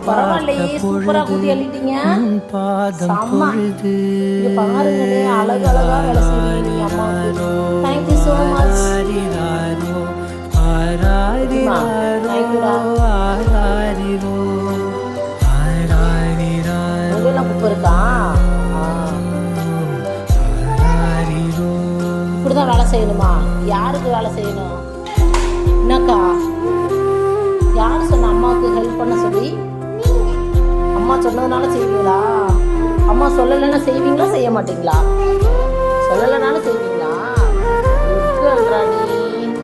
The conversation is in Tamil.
பரவாயில்லையே, சூப்பரா கூட்டி அள்ளிட்டீங்க. செம்ம. இங்க பாருங்களே, அழகழகா வேலை செய்றீங்க அம்மாவுக்கு. Thank you so much. உங்களெல்லாம் குப்பை இருக்கா? இப்படிதான் வேலை செய்யணுமா? யாருக்கு வேலை செய்யணும்? என்னக்கா, யார் சொன்ன அம்மாவுக்கு ஹெல்ப் பண்ண சொல்லி? அம்மா சொன்னதுனால செய்வீங்களா? அம்மா சொல்லலைன்னா செய்வீங்களா, செய்ய மாட்டீங்களா?